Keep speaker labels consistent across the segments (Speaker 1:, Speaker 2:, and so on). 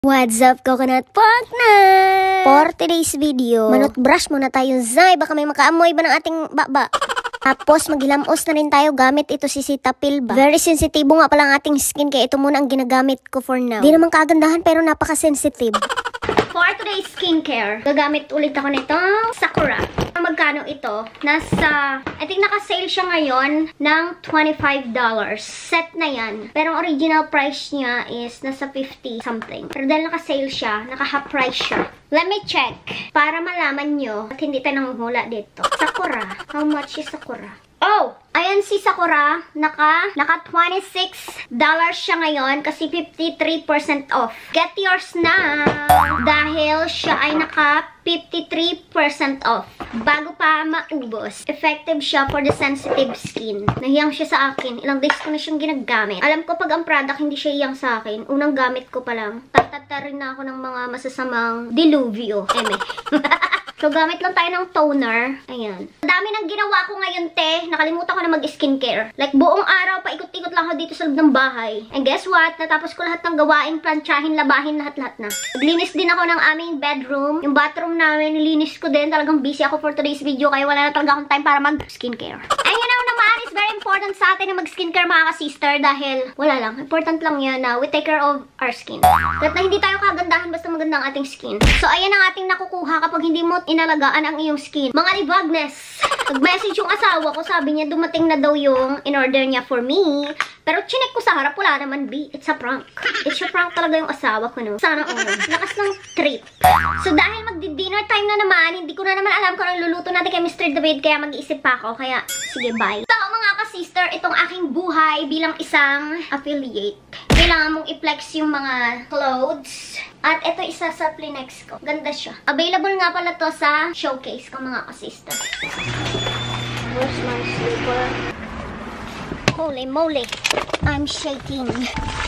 Speaker 1: What's up, coconut partner? For today's video, manot brush muna tayo, Zay. Baka may makaamoy ba ng ating baba? Tapos maghilamos na rin tayo gamit ito si Cetaphil ba. Very sensitibo nga pala ang ating skin, kaya ito muna ang ginagamit ko for now. Di naman kagandahan pero napaka-sensitive. For today's skincare, gagamit ulit ako nitong Sakura. Magkano ito? I think naka-sale siya ngayon ng $25. Set na yan. Pero ang original price niya is nasa 50 something. Pero dahil naka-sale siya, naka-half price siya. Let me check para malaman nyo at hindi tayo nanguhula dito. Sakura. How much is Sakura? Oh! Ayan si Sakura. Naka $26 siya ngayon kasi 53% off. Get yours na! Dahil siya ay naka 53% off. Bago pa maubos. Effective siya for the sensitive skin. Nahiyang siya sa akin. Ilang days ko na siyang ginagamit. Alam ko pag ang product hindi siya hiyang sa akin. Unang gamit ko pa lang. Tatatarin na ako ng mga masasamang diluvio. So, gamit lang tayo ng toner. Ayan. Dami nang ginawa ko ngayon, te. Nakalimutan ko na mag-skincare. Like, buong araw, paikot-ikot lang ako dito sa loob ng bahay. And guess what? Natapos ko lahat ng gawain, plantsahin, labahin, lahat-lahat na. Naglinis din ako ng aming bedroom. Yung bathroom namin, nilinis ko din. Talagang busy ako for today's video, kaya wala na talaga akong time para mag-skincare. Ayun naman, it's very important sa atin na mag-skincare, mga ka-sister, dahil wala lang. Important lang yan na we take care of our skin. Kahit na hindi tayo kagandahan, basta maganda ang ating skin. So, ayan ang ating nakukuha kapag hindi mo inalagaan ang iyong skin. Mga libagnes! Nag-message yung asawa ko, sabi niya dumating na daw yung in-order niya for me. Pero chinek ko sa harap, wala naman, B. It's a prank. It's a prank talaga yung asawa ko, no? Sana lakas ng trip. So, dahil magdi-dinner time na naman, hindi ko na naman alam kung anong luluto natin kay Mr. David, kaya mag-iisip pa ako. Kaya, sige, bye. So, mga ka-sister, itong aking buhay bilang isang affiliate. Kailangan mong i-flex yung mga clothes. At ito isa sa Plinex ko. Ganda siya. Available nga pala to sa showcase ko, mga ka-sister. Where's my slipper? Holy moly. I'm shaking.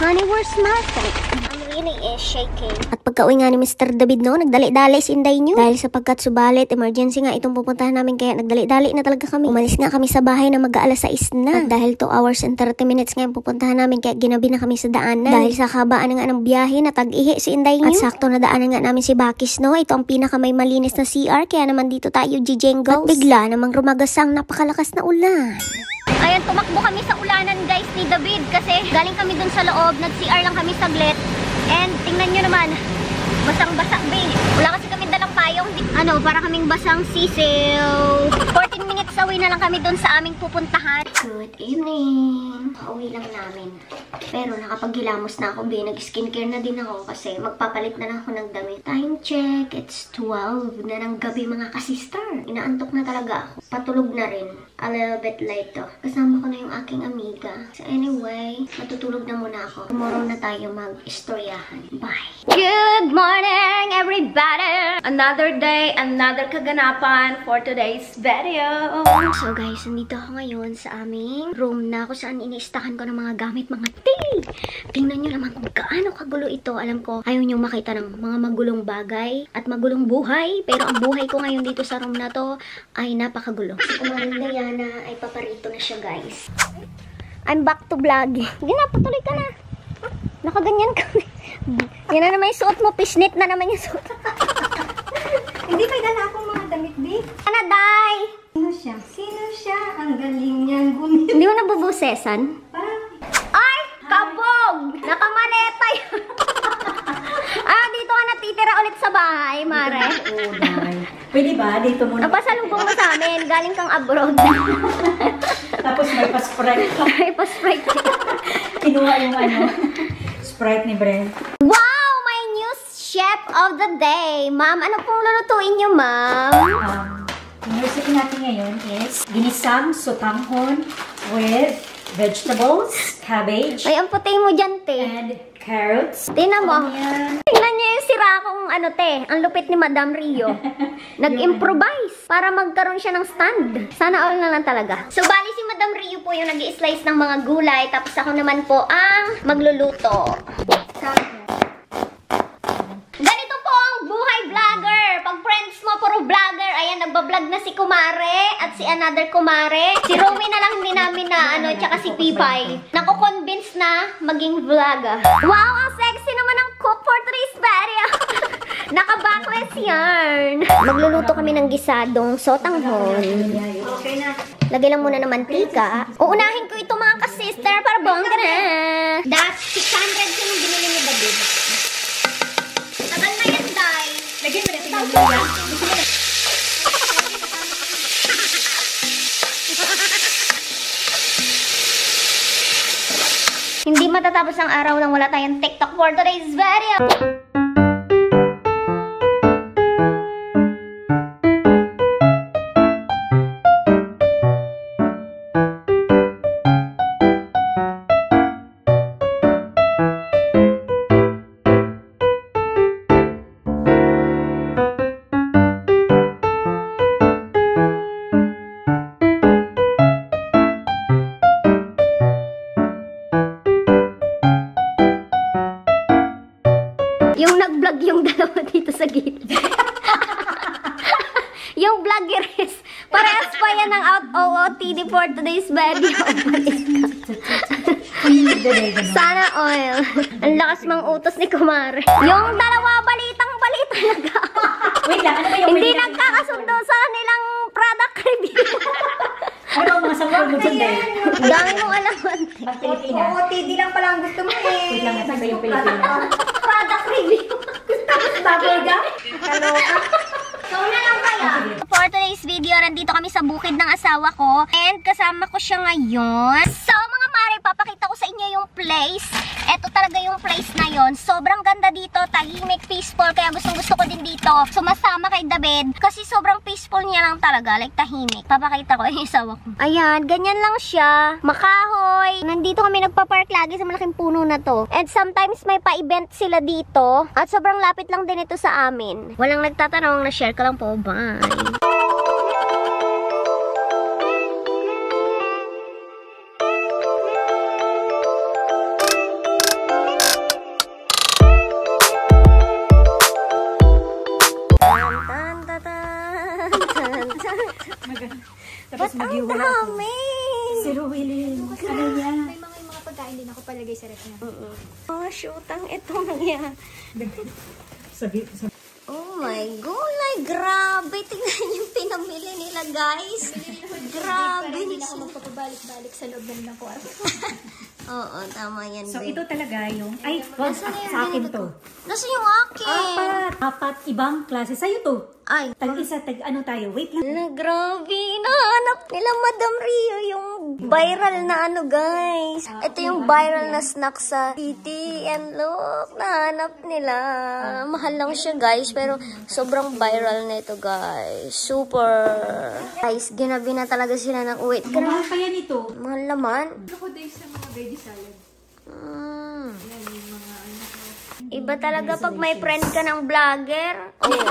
Speaker 1: Honey, where's my phone? I'm really shaking. At pagka-uwi nga ni Mr. David, no, nagdali-dali si Inday nyo. Dahil sapagkat subalit, emergency nga itong pupuntahan namin, kaya nagdali-dali na talaga kami. Umalis nga kami sa bahay na mag-aalas 6 na. At dahil 2 hours and 30 minutes nga yung pupuntahan namin, kaya ginabi na kami sa daanan. Dahil sa kabaan nga ng biyahe, natag-ihi si Inday nyo. At sakto na daanan nga namin si Bakis, no. Ito ang pinaka may malinis na CR, kaya naman dito tayo jijengos. At bigla namang rumagasang napakalakas na ulan. Ayan, tumakbo kami sa ulanan, guys, ni David kasi galing kami dun sa loob, nag-CR lang kami saglit. And tingnan nyo naman, basang-basa, babe. Wala kasi kami dalang payong, para kaming basang sisiw. 14 minutes away na lang kami dun sa aming pupuntahan. Good evening. Pauwi lang namin. Pero nakapaghilamos na ako, babe. Nag-skincare na din ako kasi magpapalit na lang ako ng damit. Time check, it's 12 na ng gabi, mga ka-sister. Inaantok na talaga ako. Patulog na rin. A little bit late to. Kasama ko na yung aking amiga. So anyway, matutulog na muna ako. Tomorrow na tayo mag-istoryahan. Bye! Good morning, everybody! Another day, another kaganapan for today's video. So guys, nandito ako ngayon sa aming room na kung saan iniistakan ko ng mga gamit, mga tea! Tingnan nyo naman kung gaano kagulo ito. Alam ko, ayaw nyo makita ng mga magulong bagay at magulong buhay. Pero ang buhay ko ngayon dito sa room na to ay napakagulo. So kumain na yan na ay paparito na siya, guys. I'm back to vlogging. Hindi na, patuloy ka na. Nakaganyan ka. Yan na naman yung suot mo. Fishnet na naman yung suot.
Speaker 2: Hindi may dala akong mga damit, babe.
Speaker 1: Ano, Day?
Speaker 2: Sino siya? Sino siya? Ang galing niyang gumit.
Speaker 1: Hindi mo nabubusesan? Ay! Kabog! Nakamaneta yun. Dito ka natitira ulit sa bahay, Mare.
Speaker 2: Oo, Day. Pwede ba? Dito muna.
Speaker 1: Napasalubong mo sa amin. Galing kang abroad.
Speaker 2: Tapos may pa-sprite.
Speaker 1: May pa-sprite.
Speaker 2: Kinuha yung Sprite ni Bren.
Speaker 1: Wow! My new chef of the day. Ma'am, ano pong lulutuin niyo, ma'am?
Speaker 2: Yung recipe natin ngayon is ginisang sotanghon with vegetables, cabbage,
Speaker 1: Ay, ang puti mo dyan, te.
Speaker 2: and carrots.
Speaker 1: Tingnan mo. Tingnan niyo yung sira kong te. Ang lupit ni Madam Rio. Nag-improvise para magkaroon siya ng stand. Sana all na lang talaga. So, bali si Madam Rio po yung nag-i-slice ng mga gulay. Tapos ako naman po ang magluluto. Ganito po ang buhay vlogger. Pag friends mo, puro vlogger. Ayan, nagbablog na si Kumare at si another Kumare. Si Romy na lang hindi namin na tsaka si Pipay. Nako-convince na maging vlogger. Wow, ang sexy naman ng cook for today's Nice yarn! Magluluto kami ng gisadong sotanghon.
Speaker 2: Okay na.
Speaker 1: Lagay lang muna ng mantika. Uunahin ko ito mga ka-sister para bongga na. That's 600 yung binili ni David. Tagal na yan, Day.
Speaker 2: Lagyan mo na tinagyan.
Speaker 1: Hindi matatapos ang araw nang wala tayong TikTok for today's video. Yung nag-vlog yung dalawa dito sa gilid. Yung vloggeres. Parehas pa yan ng OOTD for today's video. Sana oil. Ang lakas mang utos ni Kumare. Yung dalawa balitang-balita talaga.
Speaker 2: Wait lang, ano ba yung
Speaker 1: Hindi nagkakasundo sa nilang product review.
Speaker 2: Ano ba mga sampol mo dyan, Day?
Speaker 1: Dami mong alaman.
Speaker 2: Ang Pilipinas. Oo, TD lang pala ang gusto mo eh. Wait lang, nasa yung Pilipinas.
Speaker 1: Product review.
Speaker 2: Bubble gum?
Speaker 1: Kaloka. So na lang kaya. For today's video, nandito kami sa bukid ng asawa ko. And kasama ko siya ngayon. So mga mare, papakita ko sa inyo yung place. Ito talaga yung place na yon. Sobrang ganda dito, tahimik, peaceful. Kaya gustong gusto ko din dito. Sumasama kay David. Kasi sobrang peaceful niya lang talaga. Like tahimik. Papakita ko yung asawa ko. Ayan, ganyan lang siya. Makahoy. Nandito kami nagpa-park lagi sa malaking puno na to. And sometimes may pa-event sila dito. At sobrang lapit lang din ito sa amin. Walang nagtatanong, na-share ka lang po. Bye!
Speaker 2: Tapos
Speaker 1: Ba't ang
Speaker 2: mag-iwala ako.
Speaker 1: dami?
Speaker 2: Si Ruwilin. Ano niya? May mga pagkain din ako palagay sa ref niya.
Speaker 1: Oh, shootang ito nangyari.
Speaker 2: Sabi.
Speaker 1: Oh my gulay, grabe. Tingnan yung pinamili nila, guys. Grabe.
Speaker 2: Hindi na ako magpapabalik-balik sa loob ng kwarto.
Speaker 1: Oo, tama yan,
Speaker 2: So,
Speaker 1: babe.
Speaker 2: ito talaga yung... Ay, wag, sa akin to.
Speaker 1: Nasa yung akin?
Speaker 2: Apat ibang klase. Sa'yo to.
Speaker 1: Ay,
Speaker 2: Tag-isa, ano tayo? Wait lang.
Speaker 1: na grabe. Nahanap nila, Madam Rio, yung viral na ano, guys. Ito yung viral na snack sa Titi. And look, nahanap nila. Mahal lang siya, guys. Pero sobrang viral na ito, guys. Super. Guys, ginabi na talaga sila ng uwit.
Speaker 2: Mahal pa yan ito.
Speaker 1: Mahal naman.
Speaker 2: Ako din sa mga baby salad.
Speaker 1: Iba talaga pag may friend ka ng vlogger. Oh.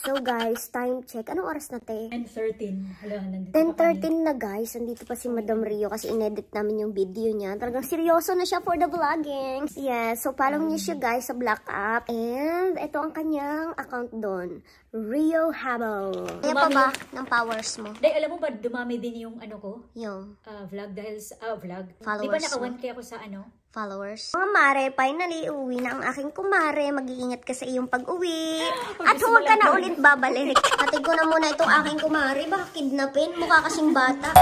Speaker 1: So guys, time check. Anong oras na, te?
Speaker 2: 10:13. Hala, nandito
Speaker 1: 10:13 na, guys. Nandito pa si Madam Rio kasi inedit namin yung video niya. Talagang seryoso na siya for the vlogging. Yeah, so follow niyo siya, guys, sa Black App. And ito ang kanyang account doon. Rio Habel. Kaya pa ba ng powers mo?
Speaker 2: Dahil alam mo ba, dumami din yung ano ko?
Speaker 1: Yung
Speaker 2: Vlog dahil sa vlog.
Speaker 1: Followers
Speaker 2: Di ba naka
Speaker 1: mo?
Speaker 2: 1K ako sa ano?
Speaker 1: followers. Mga mare, finally, uwi na ang aking kumare. Mag-iingat ka sa iyong pag-uwi. At huwag ka na ulit babalik. Hatid ko na muna itong aking kumare. Baka kidnapin. Mukha kasing bata.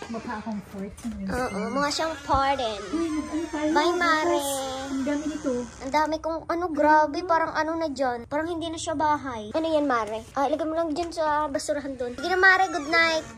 Speaker 2: Mukha akong fort.
Speaker 1: Oo, mukha siyang pardon. Bye, mare.
Speaker 2: Ang dami nito.
Speaker 1: Ang dami kong, grabe, parang ano na dyan. Parang hindi na siya bahay. Ano yan, mare? Ilagay mo lang dyan sa basurahan doon. Sige na, mare, good night.